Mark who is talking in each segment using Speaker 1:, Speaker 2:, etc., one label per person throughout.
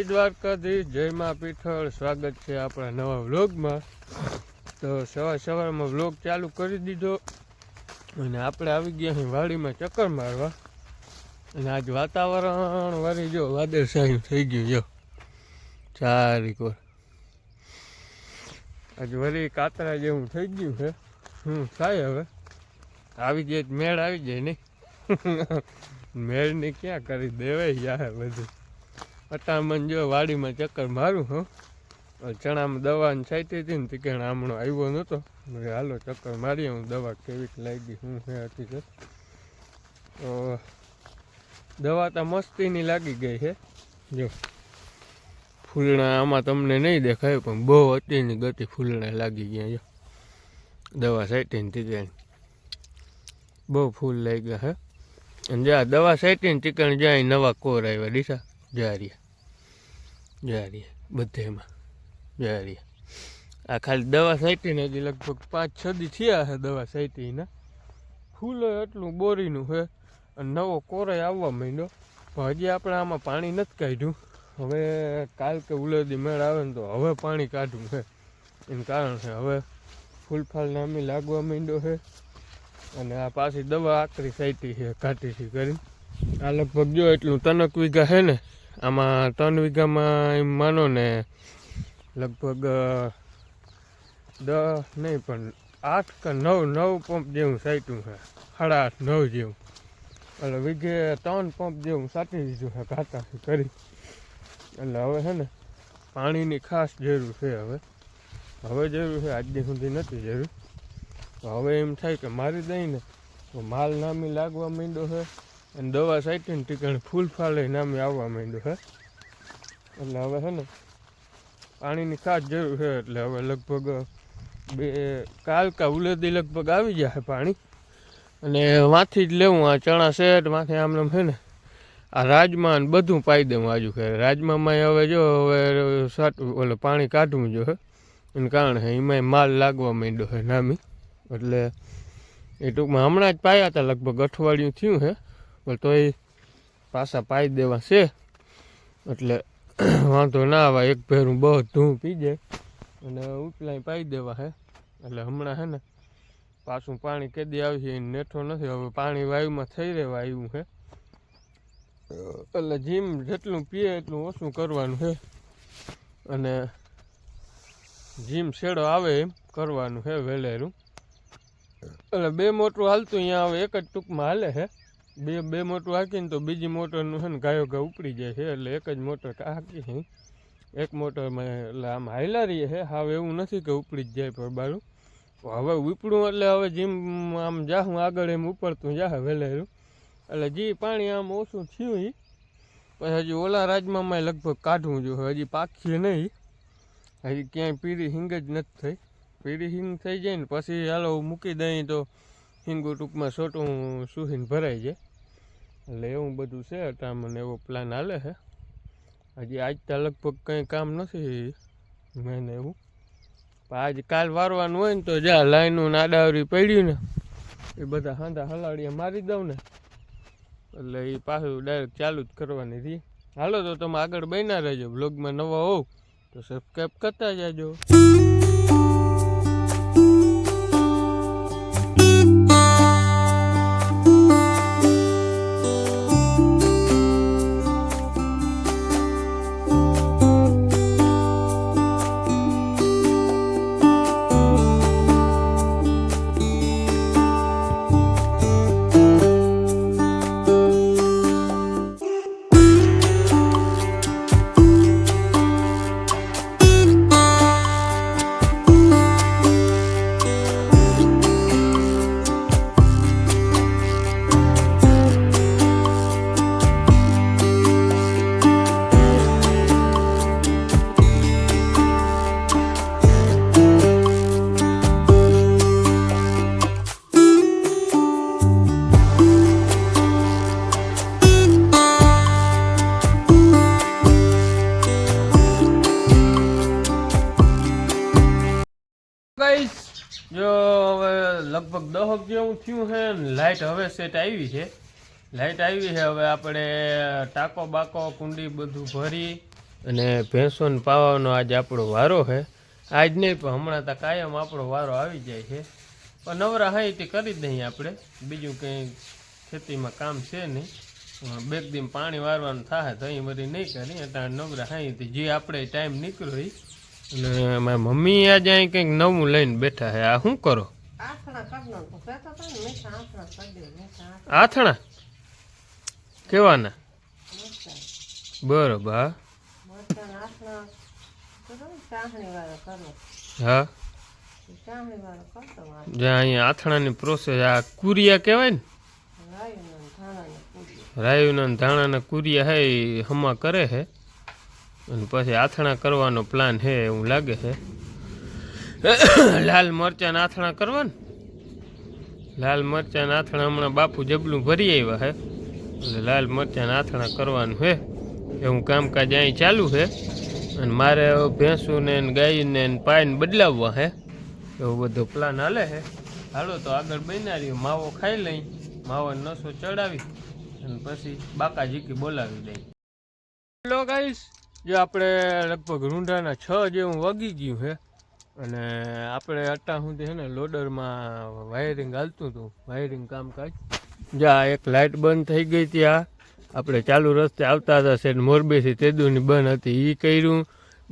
Speaker 1: જય દ્વારકાધીશ, જય મા પીઠળ. સ્વાગત છે આપણા નવા વ્લોગમાં. તો સવારમાં વ્લોગ ચાલુ કરી દીધો અને આપણે આવી ગયા અહીં વાડીમાં ચક્કર મારવા. અને આજ વાતાવરણ વારી જો વાદળછાયું થઈ ગયું. જો ચારી કોર આજ વળી કાતરા જેવું થઈ ગયું છે. થાય હવે આવી જાય મેળ આવી જાય નહીં. મેળની ક્યાં કરી દેવાય યાર બધું. અટામણ જો વાડીમાં ચક્કર મારું હું. ચણામાં દવાની છાંટી હતી ને તીકણ આમણો આવ્યો નહોતો. હાલો ચક્કર મારીએ હું દવા કેવીક લાગી શું છે હકીકત. તો દવા તો મસ્તીની લાગી ગઈ છે. જો ફૂલણા આમાં તમને નહીં દેખાય પણ બહુ અતિની ગતિ ફૂલણા લાગી ગયા. જો દવા છાંટીને તીકણ બહુ ફૂલ લાગ્યા હે. અને જ્યાં દવા છાંટીને તીકણ જાય નવા કોર આવ્યા ડીસા જારીએ બધેમાં જારીએ. આ ખાલી દવા છાંટીને હજી લગભગ 5-6 દી થયા છે દવા છાંટીને. ફૂલ એટલું બોરીનું છે અને નવો કોરાય આવવા માંડ્યો. પણ હજી આપણે આમાં પાણી નથી કાઢ્યું. હવે કાલ કે ઉલેદી મેળ આવે ને તો હવે પાણી કાઢવું છે. એનું કારણ છે હવે ફૂલફાલ નામી લાગવા માંડ્યો છે. અને આ પાછી દવા આકરી છાંટી છે ઘાટીથી કરીને. આ લગભગ જો એટલું 3 વીઘા છે ને. આમાં 3 વીઘામાં એમ માનો ને લગભગ 10 નહીં પણ 8 કે 9 પંપ જેવું છાંટ્યું છે. 8.5-9 જેવું. એટલે વીઘે 3 પંપ જેવું છાંટી દીધું છે ઘાટાથી કરી. એટલે હવે છે ને પાણીની ખાસ જરૂર છે. હવે જરૂર છે, આજની સુધી નથી જરૂર. તો હવે એમ થાય કે મારી દઈને તો માલ નામી લાગવા માંડ્યો છે. અને દવા છાંટીને ટીકણે ફૂલફાલે નામે આવવા માંડ્યું છે. એટલે હવે છે ને પાણીની ખાસ જરૂર છે. એટલે હવે લગભગ કાલ કા ઉલેદી લગભગ આવી જશે પાણી. અને વાંથી જ લેવું આ ચણા શેઠ માથે આમને છે ને આ રાજમાં બધું પાઈ દેવું આજુ કરે. રાજમાં હવે જો હવે ઓલે પાણી કાઢવું જોઈએ. એનું કારણ છે એમાંય માલ લાગવા માંડ્યો છે નામી. એટલે એ ટૂંકમાં હમણાં જ પાયા હતા લગભગ અઠવાડિયું થયું છે. પણ તોય પાછા પાઈ દેવા છે. એટલે વાંધો ના આવે. એક ભેરું બધું પી જાય અને ઉપલાય પાઈ દેવા છે. એટલે હમણાં છે ને પાછું પાણી કેદી આવી છે નેઠો નથી. હવે પાણી વાયુમાં થઈ રહેવા આવ્યું છે. એટલે જીમ જેટલું પીએ એટલું ઓછું કરવાનું છે. અને જીમ શેડો આવે એમ કરવાનું છે વહેલેરું. એટલે 2 મોટરું હાલતું અહીંયા હવે એક જ ટૂંકમાં હાલે છે. બે મોટર હાકીને તો બીજી મોટરનું છે ને ગાયો ઘા ઉપડી જાય છે. એટલે એક જ મોટર હાકી છે. એક મોટરમાં એટલે આમ હાયલા રહીએ છે. હવે એવું નથી કે ઉપડી જ જાય પરબારું. હવે ઉપડું એટલે હવે જેમ આમ જાહું આગળ એમ ઉપડતું જાહે વહેલેરું. એટલે જે પાણી આમ ઓછું થયું એ પછી હજી ઓલા રાજમાં લગભગ કાઢવું જોઈએ. હજી પાકીએ નહીં. હજી ક્યાંય પીળી હિંગ જ નથી થઈ. પીળી હિંગ થઈ જાય ને પછી હાલો મૂકી દઈએ તો હિંગું ટૂંકમાં છોટું સુહીને ભરાઈ જાય. એટલે એવું બધું છે. અટામણ એવો પ્લાન હાલે છે. હજી આજ તો લગભગ કંઈ કામ નથી મેં એવું. પણ આજ કાલ વારવાનું હોય ને તો જા લાઈનું આડાવરી પડ્યું ને એ બધા હાંધા હલાડીએ મારી દઉં ને એટલે એ પાછું ડાયરેક્ટ ચાલુ જ કરવાની રહી. હાલો તો તમે આગળ બન્યા રહેજો. બ્લોગમાં નવા હોવ તો સબસ્ક્રાઈબ કરતા જાજો. જો હવે લગભગ 10 જેવું થયું છે ને લાઇટ હવે સેટ આવી છે. હવે આપણે ટાંકો બાકો કુંડી બધું ભરી અને ભેંસોને પાવાનો આજ આપણો વારો છે. આજ નહીં પણ હમણાં તો કાયમ આપણો વારો આવી જાય છે. પણ નવરા હાઈ તે કરી જ નહીં આપણે, બીજું કંઈ ખેતીમાં કામ છે નહીં. બે દિન પાણી વારવાનું થાય તો અહીં બધી નહીં કરી, ત્યાં નવરા હાઈ જે આપણે ટાઈમ નીકળ્યો એ. અને મારી મમ્મી આજે અહીં કંઈક નવું લઈને બેઠા છે. આ શું કરો? આથણા કેવાના? બરોબર. હા, જ્યાં અહીંયા આથણાની પ્રોસેસ, આ કુરિયા કહેવાય ને, રાયુના ધાણાના કુરિયા હે એ હમા કરે છે. અને પછી આથણા કરવાનો પ્લાન છે એવું લાગે છે. લાલ મરચાં આથણા કરવા ને, લાલ મરચાં આથણા હમણાં બાપુ જબલું ભરી આવ્યા છે. એટલે લાલ મરચાં આથણા કરવાનું છે એવું કામકાજ અહીં ચાલુ છે. અને મારે ભેંસુને ગાયને પાયને બદલાવવા છે, એવો બધો પ્લાન હાલે છે. હાલો તો આગળ બન્યા રહ્યો, માવો ખાઈ લઈ, માવો નસો ચડાવી અને પછી બાકા જીકી બોલાવી દઈ. હેલો ગાઈસ, જે આપણે લગભગ રૂંઢાના 6 જેવું વાગી ગયું છે. અને આપણે અત્યાર સુધી છે ને લોડરમાં વાયરિંગ હાલતું હતું, વાયરિંગ કામકાજ. જ્યાં એક લાઇટ બંધ થઈ ગઈ હતી, આ આપણે ચાલુ રસ્તે આવતા હતા શેઠ મોરબીથી, તેદુની બંધ હતી, એ કર્યું.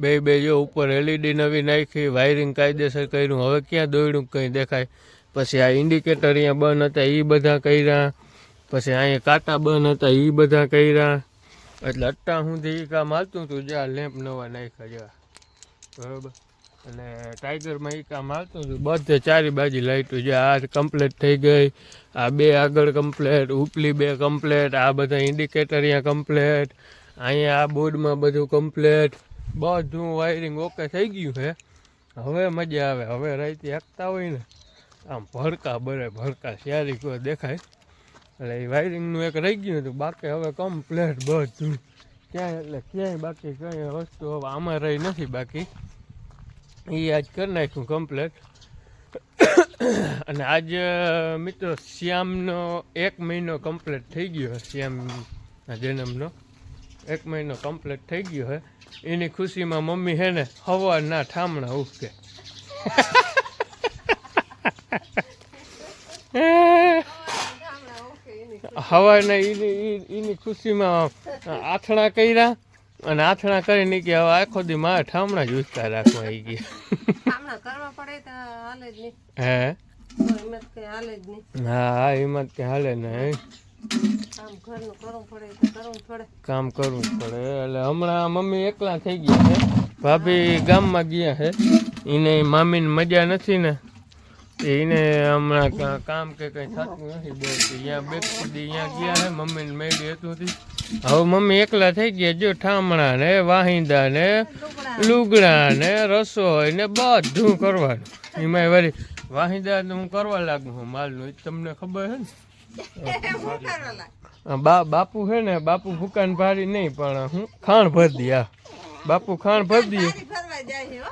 Speaker 1: બે જો ઉપર એલઈડી નવી નાખી, વાયરિંગ કાયદેસર કર્યું. હવે ક્યાં દોડ્યું કંઈ દેખાય. પછી આ ઇન્ડિકેટર અહીંયા બંધ હતા, એ બધા કર્યા. પછી અહીંયા કાંટા બંધ હતા, એ બધા કર્યા. એટલે અત્યાર સુધી એ કામ હાલતું હતું. જ્યાં લેમ્પ નવા નાખ્યા જ્યાં, બરાબર. અને ટાઈગરમાં એ કામ હાલતું હતું. બધે ચારે બાજુ લાઇટો, જ્યાં આ કમ્પ્લીટ થઈ ગઈ, આ 2 આગળ કમ્પ્લેટ, ઉપલી 2 કમ્પ્લેટ, આ બધા ઇન્ડિકેટર અહીંયા કમ્પ્લેટ, અહીંયા આ બોર્ડમાં બધું કમ્પ્લેટ, બધું વાયરિંગ ઓકે થઈ ગયું છે. હવે મજા આવે. હવે રાતે હાંકતા હોય ને આમ ભડકા બરે, ભડકા શિયારી કોઈ દેખાય. એટલે એ વાયરિંગનું એક રહી ગયું હતું, બાકી હવે કમ્પ્લેટ બધું ક્યાંય, એટલે ક્યાંય બાકી કંઈ વસ્તુ હવે આમાં રહી નથી બાકી. એ આજ કરી નાખ્યું કમ્પ્લેટ. અને આજ મિત્રો શ્યામનો 1 મહિનો કમ્પ્લીટ થઈ ગયો. શ્યામના જન્મનો 1 મહિનો કમ્પ્લીટ થઈ ગયો છે. એની ખુશીમાં મમ્મી છે ને સવારના ઠામણા ઉઠકે. સવારના એની ખુશીમાં આથણા કર્યા. અને આથણા કરીને કે હવે આખો દી મારે ઠામણા જ ઉચકા રાખવા આવી ગયા. હે હા, એમાં જ કઈ હાલે નહીં, કામ કરવું જ પડે. એટલે હમણાં મમ્મી એકલા થઈ ગયા છે, ભાભી ગામમાં ગયા છે. એને મામીને મજા નથી ને, એને હમણાં કામ કે કંઈ થતું નથી બહુ. અહીંયા બેકડી અહીંયા ગયા છે, મમ્મીને મેળી હતું. હવે મમ્મી એકલા થઈ ગયા. જો ઠામણા ને વાહિંદા ને લુગડા ને રસોઈ ને બધું કરવાનું. એમાં વળી વાહિંદા હું કરવા લાગુ છું માલનું, તમને ખબર છે ને. બાપુ છે ને, બાપુ ભૂકાન ભારી નહીં પણ હું ખાણ ભરી દઈએ. હા, બાપુ ખાણ ભરી દઈએ.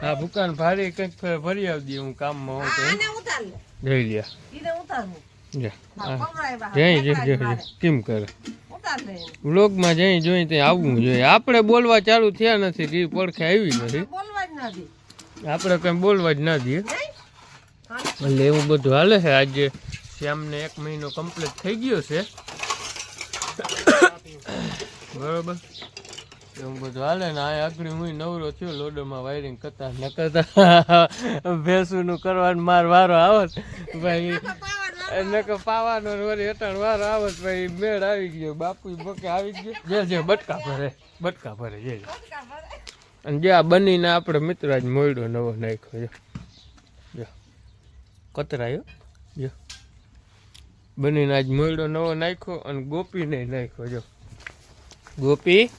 Speaker 1: હા, ભૂકાન ભારી કંઈક ભરી આવી દઈએ. હું કામમાં હોઉં તો જઈ લ્યા કેમ કરે. વ્લોગમાં જઈ જોઈ ત્યાં આવવું જોઈએ. આપણે બોલવા ચાલુ થયા નથી, એ પડખે આવી નથી, આપણે કંઈ બોલવા જ ના દઈએ. એટલે એવું બધું હાલે છે. આજે શ્યામને 1 મહિનો કમ્પ્લીટ થઈ ગયો છે, બરોબર. એવું બધું હાલે ને. આ આગળ હું નવરો થયો લોડોમાં વાયરિંગ કરતા ન કરતા ભેંસુનું કરવાનું માર વારો આવત ભાઈ, નકર પાવાનો વળી અટાણ વારો આવત ભાઈ. મેળ આવી ગયો, બાપુ બકે આવી ગયો. જે બટકા ભરે જે. અને જે આ બનીને આપણે મિત્ર આજ મોયડો નવો નાખ્યો, જો કતરાયો, જો બનીને આજ મોયડો નવો નાખ્યો. અને ગોપીને નાખ્યો, જો ગોપી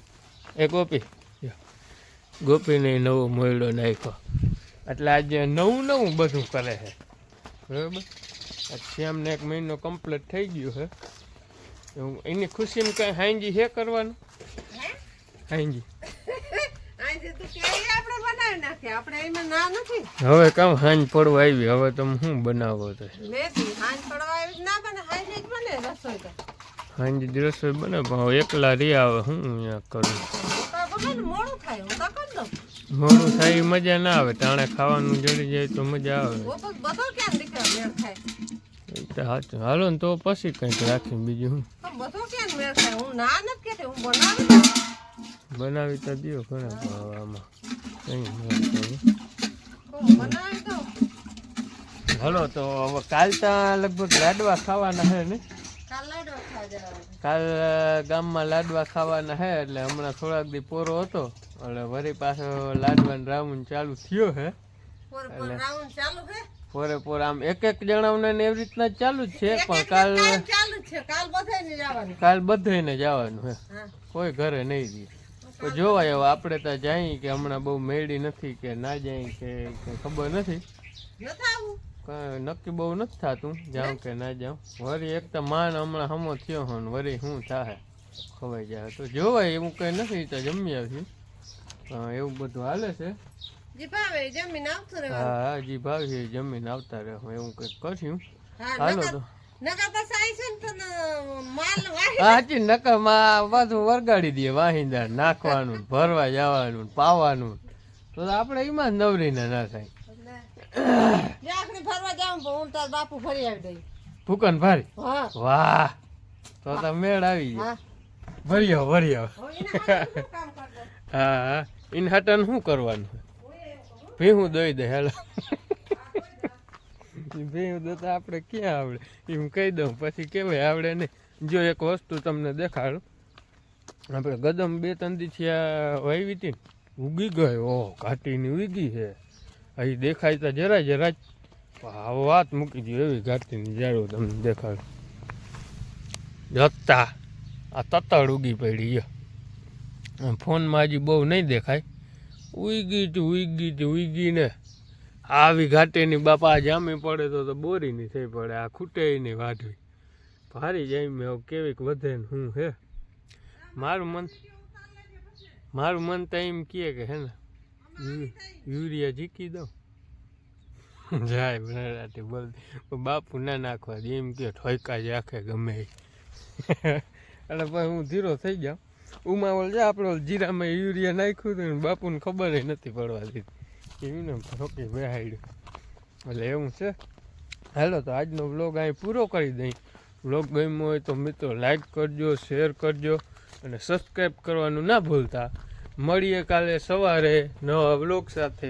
Speaker 1: ગોપીને નવો મોયડો નાખ્યો. એટલે આજે નવું બધું કરે છે, બરાબર. શ્યામને 1 મહિનો કમ્પ્લીટ થઈ ગયો છે. એની ખુશીમાં કઈ હાંજી છે કરવાનું? હાંજી હવે કામ હાંજ પડવા આવી. હવે તમે શું બનાવો તો? હાંજી રસોઈ બને પણ એકલા રહ્યા. હવે હું અહીંયા કરું.
Speaker 2: મોડું થાય હું તો કરી દઉં.
Speaker 1: મોડું થાય એ મજા ના આવે, ટાણે ખાવાનું જડી જાય તો મજા આવે.
Speaker 2: બધો ક્યાં દીકરા મેળ ખાય?
Speaker 1: એ તો સાચું. હાલો ને તો પછી કંઈક રાખીને બીજું હું
Speaker 2: બધો ક્યાં મેળ ખાય? હું ના નથી કહેતી, હું બનાવી દઉં.
Speaker 1: બનાવી તો દો ઘણા પણ આમાં કંઈ
Speaker 2: બનાવી દઉં.
Speaker 1: હાલો તો હવે કાલ તો લગભગ લાડવા ખાવાના છે ને?
Speaker 2: કાલ લાડવા ખાવા જવાનું.
Speaker 1: કાલ ગામમાં લાડવા ખાવાના છે એટલે હમણાં થોડાક દી પોરો હતો એટલે વળી પાછો લાડવાનો રાઉન્ડ ચાલુ થયો છે.
Speaker 2: રાઉન્ડ ચાલુ છે.
Speaker 1: પોરે આમ એક જણાવને ને એવી રીતના ચાલુ જ છે પણ કાલ
Speaker 2: ચાલુ જ છે. કાલ બધાને જવાનું.
Speaker 1: કાલ બધાને જવાનું છે, કોઈ ઘરે નહીં રહે. તો જોવાય હવે આપણે તો જાય કે હમણાં બહુ મેળી નથી કે ના જાય કે ખબર નથી. નક્કી બહુ નથી થતું જાઉં કે ના જાઉં. વળી એક તો માન હમણાં હમો થયો હો ને વળી શું થાય ખવાઈ જાય તો જોવાય એવું કંઈ નથી. તો જમી આવશું એવું બધું હાલે છે. હા જી ભાવી જમીને આવતા રહે એવું કંઈક કરશું. હાલો તો હાચી નકરમાં પાછું વરગાડી દઈએ વાહિંદા નાખવાનું ભરવા જવાનું પાવાનું તો આપણે એમાં જ નવરીને ના થાય. ફૂકન ભારી વાહ તો મેળ આવી જાય. ભર્યો હા ઇન હાટન શું કરવાનું? ભીહું દઈ દે હાલો. ભીહું દતા આપણે ક્યાં આવડે એમ કહી દઉં પછી કેવાય આવડે નહીં. જો એક વસ્તુ તમને દેખાડું, આપણે ગદમ 2-3 દી વાવી હતી ને ઉગી ગઈ. ઓહ ઘાટીની ઉગી છે. અહીં દેખાય તો જરા જ વાત મૂકી દો એવી ઘાટીની જાડું તમને દેખાડું. જતા આ તતડ ઉગી પડી ફોનમાં હજી બહુ નહીં દેખાય. ઉગીને આવી ઘાટીની બાપા જામી પડે તો બોરી નહીં થઈ પડે. આ ખૂટે નહીં વાઢવી ભારી જાય મેં કેવીક વધે ને હું હે. મારું મન તો એમ કહે કે હે ને યુરિયા ઝીકી દઉં જાય બનારાટી બોલ બાપુ ના નાખવા દે એમ કે ઠોકા જ આખે ગમે એટલે પછી હું ધીરો થઈ જાઉં. ઉમાવલ છે આપણે જીરામાં યુરિયા નાખ્યું હતું ને બાપુને ખબર નથી પડવા દીધી એવી ને ઠોકી બેહાડ્યું એટલે એવું છે. હાલો તો આજનો વ્લોગ અહીં પૂરો કરી દઈ. વ્લોગ ગમ્યો હોય તો મિત્રો લાઈક કરજો, શેર કરજો અને સબસ્ક્રાઈબ કરવાનું ના ભૂલતા. મળીએ કાલે સવારે નવા વ્લોગ સાથે.